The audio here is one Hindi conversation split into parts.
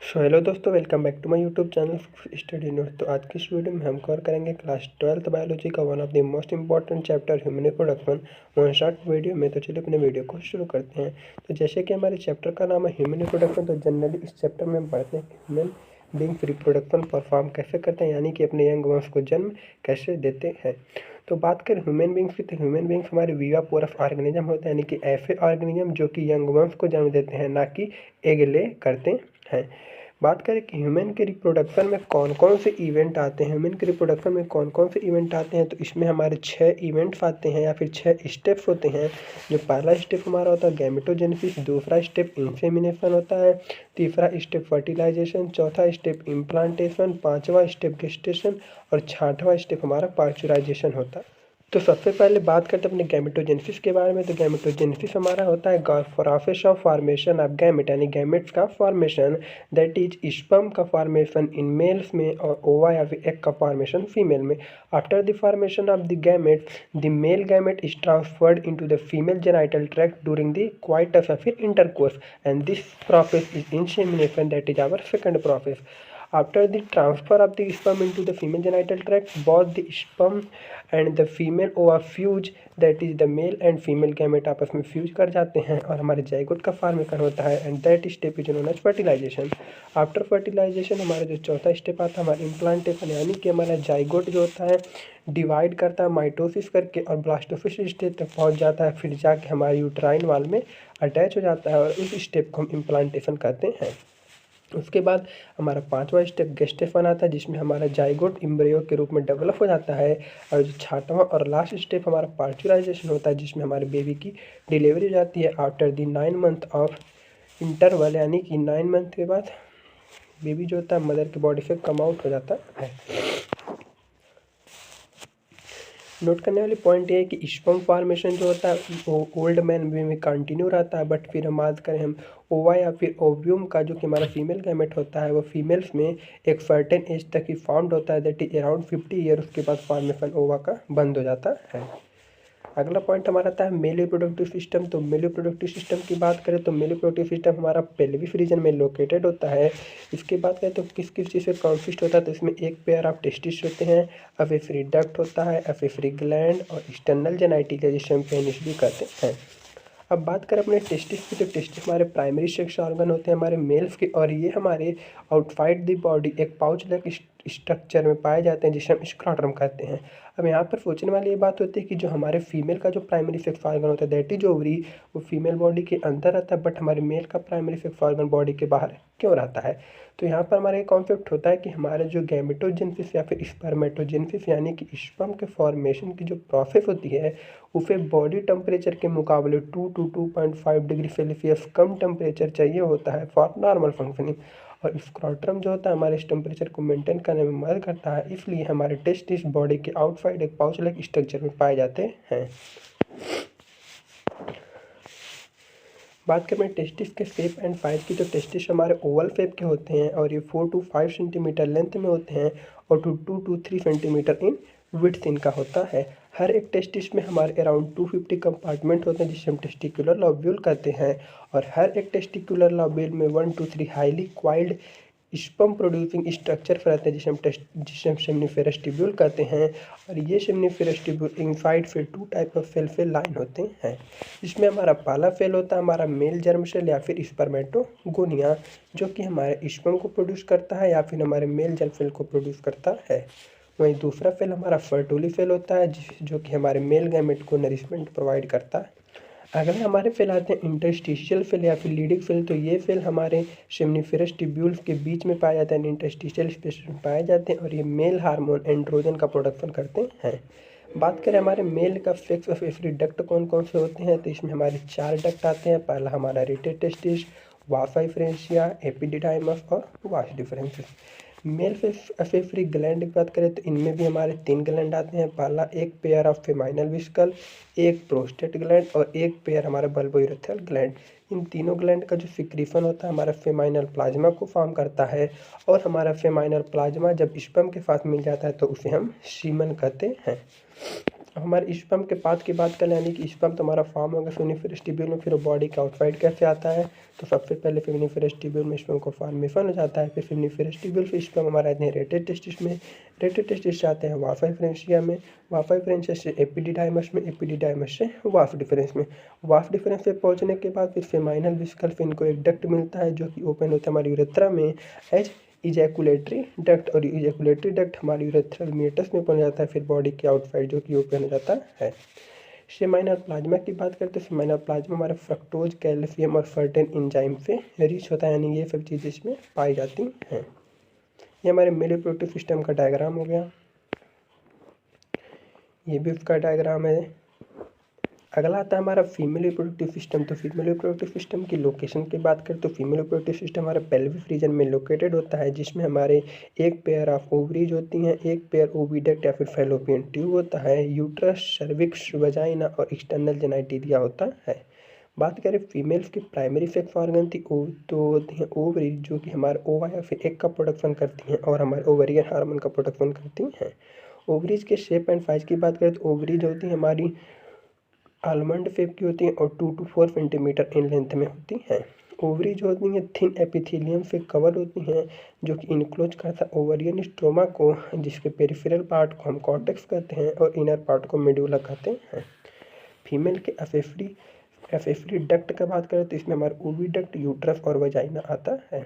हेलो दोस्तों, welcome back to my YouTube channel study note. तो आज की इस वीडियो में हम कवर करेंगे क्लास 12th बायोलॉजी का one of the most important chapter human reproduction one short video में। तो चलिए अपने वीडियो को शुरू करते हैं। तो जैसे कि हमारे चैप्टर का नाम है ह्यूमन रिप्रोडक्शन, तो जनरली इस चैप्टर में हम पढ़ते हैं कि ह्यूमन बींग्स रिप्रोडक्शन परफॉर्म कैसे करते हैं, यानी कि अपने यंग वंश को जन्म कैसे देते हैं। तो बात करें ह्यूमन बींग्स की, तो ह्यूमन बींग्स हमारे विवापोरस ऑर्गेनिज्म होते हैं, यानी कि ऐसे ऑर्गेनिज्म जो कि यंग वंश को जन्म देते हैं, ना कि एग ले करते हैं। बात करें कि ह्यूमन के रिप्रोडक्शन में कौन कौन से इवेंट आते हैं, ह्यूमन के रिप्रोडक्शन में कौन कौन से इवेंट आते हैं, तो इसमें हमारे 6 इवेंट्स आते हैं या फिर 6 स्टेप्स होते हैं। जो पहला स्टेप हमारा होता है गैमेटोजेनेसिस, दूसरा स्टेप इंसेमिनेशन होता है, तीसरा स्टेप फर्टिलाइजेशन, चौथा स्टेप इम्प्लांटेशन, पाँचवा स्टेप गेस्टेशन और छठवां स्टेप हमारा पार्चुराइजेशन होता है। तो सबसे पहले बात करते हैं अपने गैमेटोजेनेसिस के बारे में। तो गैमेटोजेनेसिस हमारा होता है process of formation of gamete, यानी गैमेट्स का फॉर्मेशन, दैट इज स्पर्म का फॉर्मेशन इन मेल्स में और ओवा या फिर एग का फॉर्मेशन फीमेल में। After the formation of the gamete, the male gamete is transferred into the female genital tract during the coitus या फिर intercourse, and this process is insemination, that is our second process. After the transfer of the sperm into the female genital tract, both the sperm and the female ova fuse, that is the male and female gamete आपस में फ्यूज कर जाते हैं और हमारे जाइगोट का फॉर्मेशन होता है, and that step is known as fertilisation. After fertilisation हमारा जो चौथा स्टेप आता है हमारा इम्प्लांटेशन, यानी कि हमारा जाइगोट जो होता है डिवाइड करता है माइटोसिस करके और ब्लास्टोसिस स्टेज तक पहुंच जाता है, फिर जाके हमारे यूट्राइन वाल में अटैच हो जाता है और इस स्टेप को हम इम्प्लांटेशन कहते हैं। उसके बाद हमारा पांचवा स्टेप गेस्टेशन आता है, जिसमें हमारा जाइगोट एम्ब्रियो के रूप में डेवलप हो जाता है। और जो छठवां और लास्ट स्टेप हमारा पार्चुराइजेशन होता है, जिसमें हमारे बेबी की डिलीवरी हो जाती है after the 9 month of interval, यानी कि 9 मंथ के बाद बेबी जो होता है मदर की बॉडी से कम आउट हो जाता है। नोट करने वाली पॉइंट ये है कि स्पर्म फॉर्मेशन जो होता है वो ओल्ड मैन में कंटिन्यू रहता है, बट फिर हम बात करें हम ओवा या फिर ओव्यूम का, जो कि हमारा फीमेल गैमेट होता है, वो फीमेल्स में एक सर्टेन एज तक ही फॉर्म्ड होता है, दैट इज अराउंड 50 ईयर। उसके बाद फॉर्मेशन ओवा का बंद हो जाता है। अगला पॉइंट हमारा आता है मेल रिप्रोडक्टिव सिस्टम। तो मेल रिप्रोडक्टिव सिस्टम की बात करें तो मेल रिप्रोडक्टिव सिस्टम हमारा पेल्विक रीजन में लोकेटेड होता है। इसके बात करें तो किस किस चीज़ से कॉन्सिस्ट होता है, तो इसमें एक पेयर ऑफ टेस्टिस होते हैं, अफेफरी डक्ट होता है, अफेफरी ग्लैंड और एक्सटर्नल जेनाइटिका, जिसे हम पेनिस भी कहते हैं। अब बात करें अपने टेस्टिस की, तो टेस्टिस हमारे प्राइमरी सेक्स ऑर्गन होते हैं हमारे मेल्स के, और ये हमारे आउटसाइड द बॉडी एक पाउच लाइक स्ट्रक्चर में पाए जाते हैं, जिसे हम स्क्रोटम कहते हैं। अब यहाँ पर सोचने वाली ये बात होती है कि जो हमारे फीमेल का जो प्राइमरी सेक्स ऑर्गन होता है दैट इज ओवरी, वो फीमेल बॉडी के अंदर रहता है, बट हमारे मेल का प्राइमरी सेक्स ऑर्गन बॉडी के बाहर क्यों रहता है। तो यहाँ पर हमारा एक कॉन्सेप्ट होता है कि हमारे जो गैमेटोजेनेसिस या फिर स्पर्मेटोजेनेसिस, यानी कि स्पर्म के फॉर्मेशन की जो प्रोसेस होती है, उसे बॉडी टेम्परेचर के मुकाबले 2 to 2.5 degree Celsius come temperature चाहिए होता है फॉर नॉर्मल फंक्शनिंग। और स्क्रोटम जो होता है हमारे इस टेम्परेचर को मेंटेन करने में मदद करता है, इसलिए हमारे टेस्टिस बॉडी के आउटसाइड एक पाउच लाइक स्ट्रक्चर में पाए जाते हैं। बात करें टेस्टिस के शेप एंड साइज की, तो टेस्टिस हमारे ओवल शेप के होते हैं और ये 4 to 5 सेंटीमीटर लेंथ में होते हैं और 2 to 3 सेंटीमीटर इन विड्थ इनका होता है। हर एक टेस्टिस में हमारे अराउंड 250 कंपार्टमेंट होते हैं, जिसे हम टेस्टिकुलर लोब्यूल कहते हैं। और हर एक टेस्टिकुलर लोब्यूल में 1 to 3 highly coiled sperm producing structure रहते हैं, जिसे हम सेमनीफेरस ट्यूब्यूल कहते हैं। और ये सेमनीफेरस ट्यूब्यूल इनसाइड से 2 टाइप ऑफ सेल से लाइन होते हैं। इसमें हमारा पहला सेल होता है हमारा मेल जर्म सेल या फिर स्पर्मेटोगोनिया, जो कि हमारे स्पर्म को प्रोड्यूस करता है या फिर हमारे मेल जर्म सेल को प्रोड्यूस करता है। वहीं दूसरा सेल हमारा फर्टुली सेल होता है, जो कि हमारे मेल गैमेट को नरिशमेंट प्रोवाइड करता है। अगर हमारे सेल आते हैं इंटरस्टिशियल सेल या फिर लीडिंग सेल, तो ये सेल हमारे सेमनीफेरस ट्यूब्यूल्स के बीच में पाया जाता है, इंटरस्टिशियल स्पेस में पाए जाते हैं, और ये मेल हार्मोन एंड्रोजन का प्रोडक्शन करते हैं। बात करें हमारे मेल का सेक्स अफेफरी डक्ट कौन कौन से होते हैं, तो इसमें हमारे 4 डक्ट आते हैं। पहला हमारा रेटेड टेस्टिस, वासा डिफरेंशिया, एपिडिडाइमस और वास डिफरेंशिया। मेल अफेफरी ग्लैंड की बात करें तो इनमें भी हमारे 3 ग्लैंड आते हैं। पहला एक पेयर ऑफ फेमाइनल विस्कल, एक प्रोस्टेट ग्लैंड और एक पेयर हमारा बल्बोइरेथ्रल ग्लैंड। इन तीनों ग्लैंड का जो सिक्रीशन होता है हमारा फेमाइनल प्लाज्मा को फॉर्म करता है, और हमारा फेमाइनल प्लाज्मा जब स्पर्म के साथ मिल जाता है तो उसे हम सीमन कहते हैं। हमारे स्पर्म के पाथ की बात करें, यानी कि स्पर्म तो हमारा फॉर्म होगा फेमिनिफेरस ट्यूब्यूल में, फिर वो बॉडी के आउटसाइड कैसे आता है, तो सबसे पहले फेमिनिफेरस ट्यूब्यूल में स्पर्म को फॉर्मेशन हो जाता है, फिर फेमिनिफेरस ट्यूब्यूल से स्पर्म हमारा इनहेरिटेड टेस्टिस में, इनहेरिटेड टेस्टिस से आते हैं वाफा डिफरेंशिया में, वाफा डिफरेंशिया से एपिडिडाइमस में, एपिडिडाइमस से वाफ डिफरेंस में, वाफ डिफरेंस पे पहुंचने के बाद फिर सेमाइनल विस्कल फिन को एक डक्ट मिलता है जो कि ओपन होता है हमारी यूरेथ्रा में एज इजैकुलेटरी डक्ट, और इजैकुलेटरी डक्ट हमारी यूरेथ्रल मीटस में पहुंच जाता है, फिर बॉडी के आउटसाइड जो कि ओपन हो जाता है। सेमाइनल प्लाज्मा की बात करते हैं, सेमाइनल प्लाज्मा हमारे फ्रक्टोज, कैल्शियम और सर्टेन एंजाइम से रिच होता है, यानी ये सब चीज़ें इसमें पाई जाती हैं। ये हमारे मेल रिप्रोडक्टिव सिस्टम का डायग्राम हो गया, ये भी उसका डायग्राम है। अगला आता है हमारा फीमेल रिप्रोडक्टिव सिस्टम। तो फीमेल रिप्रोडक्टिव सिस्टम की लोकेशन की बात करें तो फीमेल रिप्रोडक्टिव सिस्टम हमारे पेल्विक रीजन में लोकेटेड होता है, जिसमें हमारे एक पेयर ऑफ ओवरीज होती हैं, एक पेयर ओविडक्ट या फिर फैलोपियन ट्यूब होता है, यूट्रस, सर्विक्स, वजाइना और एक्सटर्नल जेनाइटेरिया होता है। बात करें फीमेल्स की प्राइमरी सेक्स ऑर्गन तो होती हैं ओवरीज, जो कि हमारे ओवा या फिर एग का प्रोडक्शन करती हैं और हमारे ओवेरियन हार्मोन का प्रोडक्शन करती हैं। ओवरीज के शेप एंड साइज की बात करें तो ओवरीज होती हैं हमारी आलमंड शेप की होती हैं और 2 to 4 सेंटीमीटर इन लेंथ में होती हैं। ओवरी जो होती हैं थिन एपिथेलियम से कवर होती हैं, जो कि इनक्लोज करता है ओवरियन स्ट्रोमा को, जिसके पेरिफेरल पार्ट को हम कॉर्टेक्स कहते हैं और इनर पार्ट को मेडुला कहते हैं। फीमेल के एफेफरी डक्ट का बात करें तो इसमें हमारा ओविडक्ट, यूट्रस और वजाइना आता है।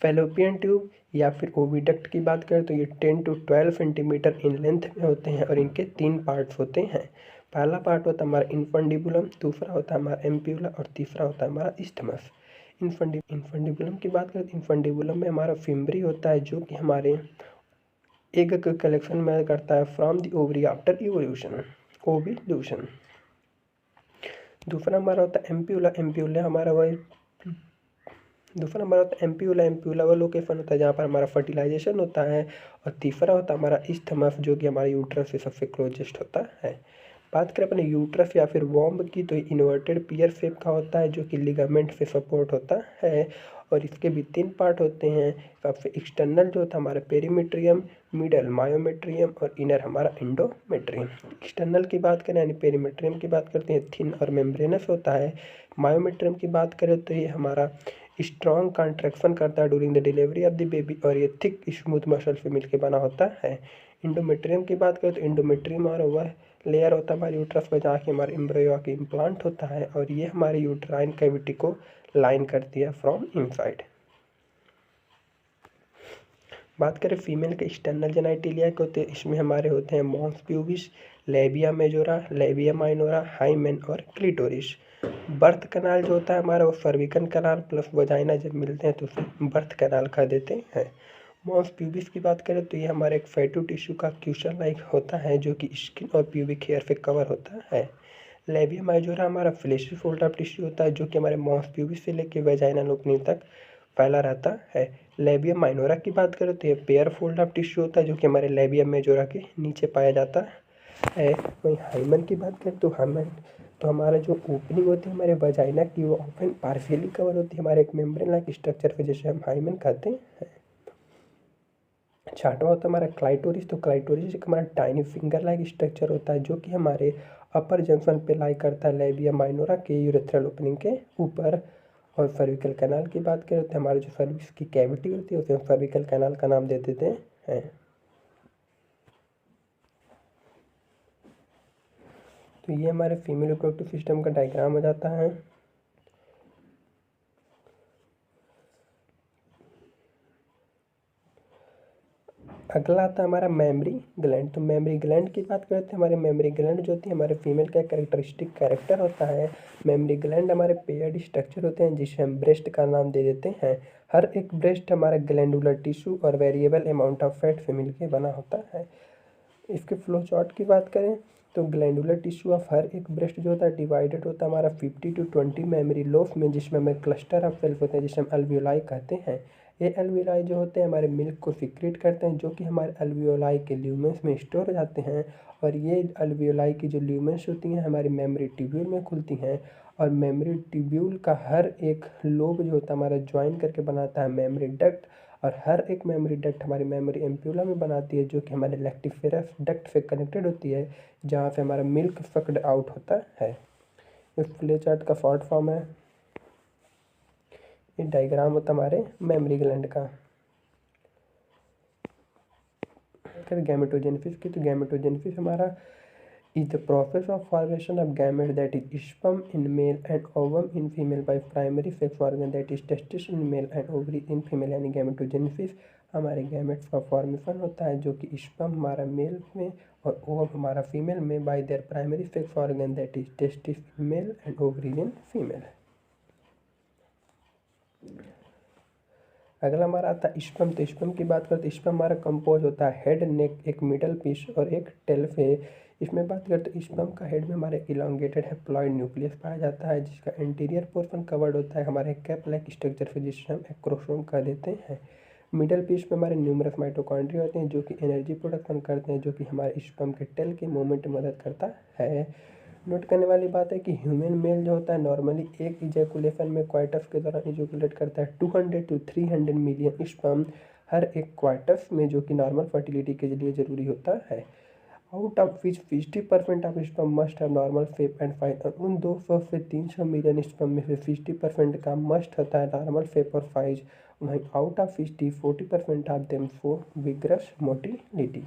फैलोपियन ट्यूब या फिर ओविडक्ट की बात करें तो ये 10 to 12 सेंटीमीटर इन लेंथ में होते हैं और इनके 3 पार्ट्स होते हैं। पहला पार्ट होता है हमारा इन्फंडिबुलम, दूसरा होता है हमारा एम्प्यूला और तीसरा होता है हमारा इस्थमस। इन्फंडिबुलम की बात करें तो इन्फंडिबुलम में हमारा फिम्बरी होता है, जो कि हमारे एग के कलेक्शन में करता है from the ovary after ovulation. दूसरा हमारा होता है एम्प्यूला। एम्प्यूला हमारा एम्प्यूला वो लोकेशन होता है जहाँ पर हमारा फर्टिलाइजेशन होता है, और तीसरा होता है हमारा इस्थमस, जो कि हमारे यूट्रस से सबसे क्लोजेस्ट होता है। बात करें अपने यूट्रस या फिर वॉम्ब की तो इन्वर्टेड पियर शेप का होता है, जो कि लिगामेंट से सपोर्ट होता है, और इसके भी 3 पार्ट होते हैं। सबसे एक्सटर्नल जो होता है हमारा पेरीमेट्रियम, मिडल मायोमेट्रियम और इनर हमारा एंडोमेट्रियम। एक्सटर्नल की बात करें यानी पेरीमेट्रियम की बात करते हैं, थिन और मेम्ब्रेनस होता है। मायोमेट्रियम की बात करें तो ये हमारा स्ट्रॉन्ग कॉन्ट्रैक्शन करता है during the delivery of the baby, और ये थिक स्मूथ मसल से मिलकर बना होता है। इंडोमेट्रियम की बात करें तो इंडोमेट्रियम और वह लेयर होता है हमारे यूट्रस पर जहाँ की हमारे एम्ब्रियो की इम्प्लांट होता है, और ये हमारे यूट्राइन कैविटी को लाइन करती है फ्रॉम इनसाइड। बात करें फीमेल के एक्सटर्नल जेनाइटेलिया को तो इसमें हमारे होते हैं mons pubis, labia majora, labia minora, hymen और क्लिटोरिस। बर्थ कैनाल जो होता है हमारा वो सर्विकल कैनाल प्लस वजाइना जब मिलते हैं तो उसे बर्थ कैनाल कह देते हैं। मॉन्स प्यूबिस की बात करें तो ये हमारे एक फैटू टिश्यू का क्यूशर लाइक होता है, जो कि स्किन और प्यूबिक हेयर से कवर होता है। लेबिया माइजोरा हमारा फ्लेशी फोल्ड ऑफ टिश्यू होता है, जो कि हमारे मॉन्स प्यूबिस से लेकर वेजाइनल ओपनिंग तक फैला रहता है। लेबिया माइनोरा की बात करें तो ये पेयर फोल्ड ऑफ टिश्यू होता है, जो कि हमारे लेबिया मेजोरा के नीचे पाया जाता है। वहीं हाइमन की बात करें तो हाइमन तो हमारा जो ओपनिंग होती है हमारे वजाइना की वो ओपन पार्शियली कवर होती है हमारे एक मेम्ब्रेन लाइक स्ट्रक्चर पे, जिसे हम हाइमन कहते हैं। छठवां होता है हमारा क्लाइटोरिस। तो क्लाइटोरिस एक हमारा टाइनी फिंगर लाइक स्ट्रक्चर होता है, जो कि हमारे अपर जंक्शन पे लाई करता है लेबिया माइनोरा के यूरेथ्रल ओपनिंग के ऊपर। और सर्विकल कैनाल की बात करें तो हमारे जो सर्विक्स की कैविटी होती है उसे हम सर्विकल कैनाल का नाम दे देते हैं। तो ये हमारे फीमेल रिप्रोडक्टिव सिस्टम का डायग्राम हो जाता है। अगला आता है हमारा मेमरी ग्लैंड। तो मेमरी ग्लैंड की बात करते हैं, हमारे मेमरी ग्लैंड जो होती है हमारे फीमेल का कैरेक्टरिस्टिक कैरेक्टर होता है। मेमरी ग्लैंड हमारे पेयर्ड स्ट्रक्चर होते हैं, जिसे हम ब्रेस्ट का नाम दे देते हैं। हर एक ब्रेस्ट हमारा ग्लैंडुलर टिश्यू और वेरिएबल अमाउंट ऑफ फैट से मिलकर बना होता है। इसके फ्लो चार्ट की बात करें तो ग्लैंडुलर टिश्यू ऑफ हर एक ब्रेस्ट जो होता है डिवाइडेड होता है हमारा 50 to 20 मेमरी लोब्स में, जिसमें हमें क्लस्टर ऑफ सेल्स होते हैं, जिसे हम अल्वियोलाई कहते हैं। ये अल्वियोलाई जो होते हैं हमारे मिल्क को सिक्रेट करते हैं, जो कि हमारे अल्वियोलाई के ल्यूमेंस में स्टोर हो जाते हैं, और ये अल्वियोलाई की जो ल्यूमेंस होती हैं हमारी मेमरी ट्यूब्यूल में खुलती हैं, और मेमोरी ट्यूब्यूल का हर एक लोब जो होता है हमारा ज्वाइन करके बनाता है मेमोरी डक्ट, और हर एक मेमोरी डक्ट हमारी मेमोरी एम्प्यूला में बनाती है, जो कि हमारे लैक्टिफेरस डक्ट से कनेक्टेड होती है, जहाँ से हमारा मिल्क सक्ड आउट होता है। इस फ्लो चार्ट का शॉर्ट फॉर्म है, ये डायग्राम होता है हमारे मेमोरी ग्लैंड का। गैमेटोजेनेसिस की, तो गैमेटोजेनेसिस हमारा is the process of formation of gamete, that is sperm in male and ovum in female by primary sex organ, that is testis in male and ovary in female। यानी गैमेटोजेनेसिस हमारे गैमेट्स का फॉर्मेशन होता है, जो कि स्पर्म हमारा मेल में और ओवम हमारा फीमेल में bye there primary sex organ, that is testis in male and ovary in female. अगला हमारा आता है स्पर्म। तो स्पर्म की बात करते हैं, स्पर्म हमारा कंपोज होता है हेड, नेक, एक मिडल पीस और एक टेल से। इसमें बात करते हैं स्पर्म का हेड में हमारे इलांगेटेड हैप्लॉइड न्यूक्लियस पाया जाता है, जिसका इंटीरियर पोर्शन कवर्ड होता है हमारे कैप लाइक स्ट्रक्चर से, जिसे हम एक्रोसोम कह देते हैं। मिडल पीस में हमारे न्यूमरस माइटोकॉन्ड्रिया होते हैं, जो कि एनर्जी प्रोडक्शन करते हैं, जो कि हमारे स्पर्म के टेल के मूवमेंट में मदद करता है। नोट करने वाली बात है कि ह्यूमन मेल जो होता है नॉर्मली एक इजैकुलेशन में क्वार्टस के दौरान इजैकुलेट करता है 200 to 300 मिलियन स्पर्म हर एक क्वार्टस में, जो कि नॉर्मल फर्टिलिटी के लिए ज़रूरी होता है। Out of which 50% of sperm must have normal shape and size, और उन 200 से 300 मिलियन स्पर्म में से 50% का मस्ट होता है नॉर्मल शेप और साइज। वहीं out of 40% of them show vigorous motility.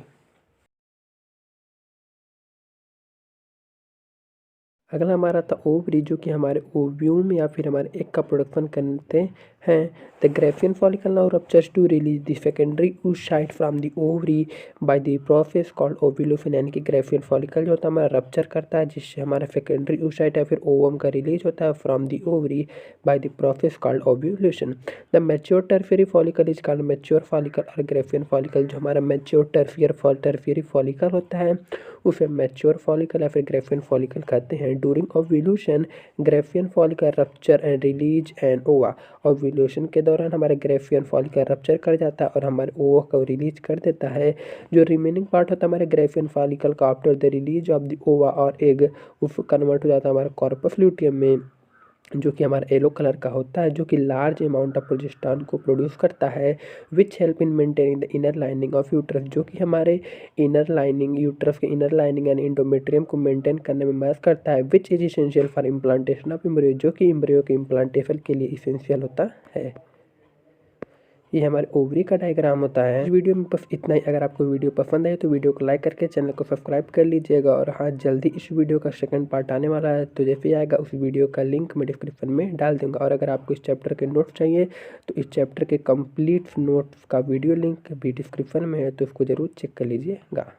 अगला हमारा था ओवरी, जो कि हमारे ओव्यूम या फिर हमारे एग का प्रोडक्शन करते हैं। The Graafian follicle now ruptures to release the secondary oocyte from the ovary by the process called ovulation. यानी कि ग्रेफियन फॉलिकल जो होता है हमारा रप्चर करता है, जिससे हमारा सेकेंडरी oocyte या फिर ओवम का रिलीज होता है from the ovary by the process called ovulation. The mature tertiary follicle is called mature follicle, और ग्रेफियन फॉलिकल जो हमारा मैच्योर टर्शियरी फॉलिकल होता है उसे मैच्योर फॉलिकल या फिर ग्रेफियन फॉलिकल कहते हैं। During ovulation Graafian follicle rupture and release and ओवा। ओव्यूलेशन के दौरान हमारे ग्रेफियन फॉलिकल रप्चर कर जाता है और हमारे ओवा को रिलीज कर देता है। जो रिमेनिंग पार्ट होता है हमारे ग्रेफियन फॉलिकल का after the release of the ओवा और एग, वो कन्वर्ट हो जाता है हमारे कॉर्पस ल्यूटियम में, जो कि हमारा येलो कलर का होता है, जो कि लार्ज अमाउंट ऑफ प्रोजेस्टेरॉन को प्रोड्यूस करता है, which help in maintaining the inner lining of uterus, जो कि हमारे इनर लाइनिंग यूट्रस के इनर लाइनिंग यानी इंडोमेट्रियम को मेंटेन करने में मदद करता है, which is essential for implantation of embryo, जो कि एम्ब्रियो के इम्प्लांटेशन के लिए इसेंशियल होता है। ये हमारे ओवरी का डायग्राम होता है। इस वीडियो में बस इतना ही। अगर आपको वीडियो पसंद आए तो वीडियो को लाइक करके चैनल को सब्सक्राइब कर लीजिएगा। और हाँ, जल्दी इस वीडियो का सेकंड पार्ट आने वाला है, तो जैसे आएगा उस वीडियो का लिंक मैं डिस्क्रिप्शन में डाल दूंगा। और अगर आपको इस चैप्टर के नोट्स चाहिए तो इस चैप्टर के कंप्लीट नोट्स का वीडियो लिंक भी डिस्क्रिप्शन में है, तो उसको ज़रूर चेक कर लीजिएगा।